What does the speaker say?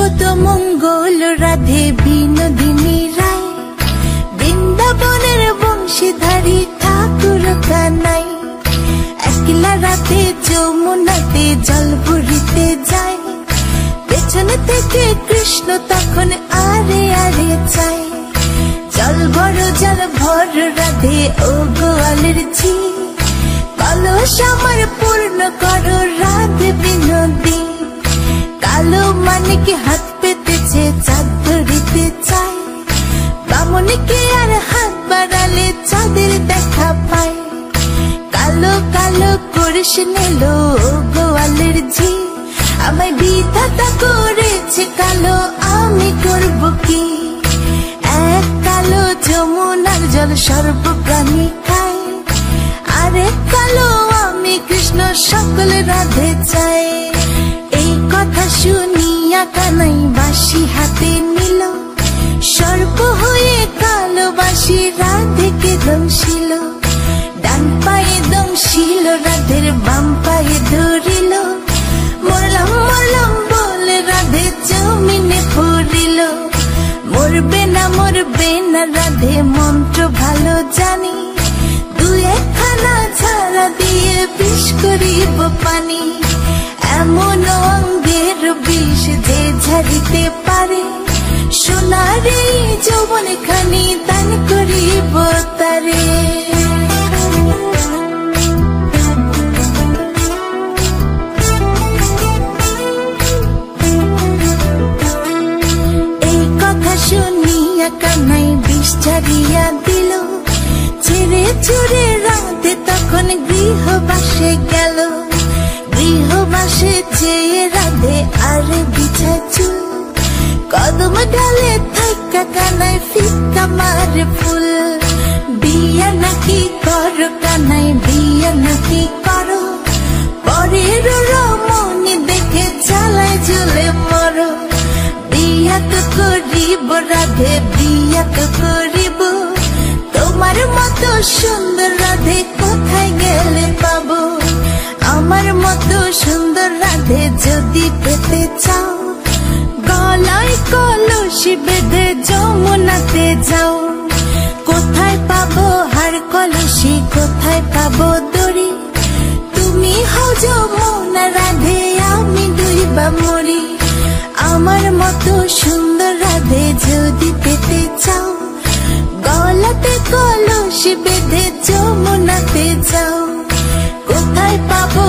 কত মঙ্গল রাধে বিনোদিনী রায়, বৃন্দাবনের বংশীধারী ঠাকুর কানাই। একলা রাতে যমুনাতে জল ভরিতে যায়, পেছনে থেকে কৃষ্ণ তখন আরে আরে চায়। জল ভর রাধে ও গোয়ালের ঝি, কলস আমার পূর্ণ করো রাধে বিনোদী। কালো মানিক হাত পেতেছে চাঁদ ধরিতে চায়, বামুনিকে আর হাত বাড়ালে চাঁদের দেখা পায়। কালো কালো করিস নিল গোয়ালের ঝি, আমায় বিধাতা করেছে কালো, আমি করব কি? এক কালো যমুনার জল সর্বপ্রাণী খায়, আরেক কালো আমি কৃষ্ণ সকল রাধে চাই। এই কথা শুনিয়া কানাই বাঁশি হাতে নিল, সর্প হয়ে কালো বাঁশি রাধেকে দংশিল। ডান পায়ে দংশিল রাধের বাম পায়ে ধরিল, মরলাম মরলাম বলে রাধে জমিনে পড়িল। মরবে না রাধে মন্ত্র ভালো জানি, দুই একখানা ছাড়া দিয়ে বিষ করিব পানি। এমন অঙ্গের বিষ যে ঝাড়িতে পারে, সোনার এই যৌবন খানি দান করিব তারে। এই কথা শুনিয়া কানাই বিষ ঝাড়িয়া দিল, ছেড়ে ছুড়ে রাধে তখন গৃহবাসে গেল। গৃহবাসে চেয়ে রাধে আর বিছায় চুল, কদম ডালে থাকা কানাই ফিক্কা মারে ফুল। বিয়া নাকি করো কানাই বিয়া নাকি করো, পরের রমণী দেখে জ্বালায় জ্বলে মরো। বিয়া তো করিব রাধে বিয়া তো করিব, তোমার মতো সুন্দর রাধে কোথায় গেলে পাবো? আমার মতো সুন্দর রাধে যদি পেতে চাও, গলায় কলসি বেঁধে যমুনাতে যাও। কোথায় পাবো হার কলসি, কোথায় পাবো দড়ি? তুমি হও যমুনা রাধে, আমি ডুইবা মরি। আমার মতো সুন্দর রাধে যদি পেতে চাও, গলাতে কলসি বেঁধে যমুনাতে যাও। কোথায় পাবো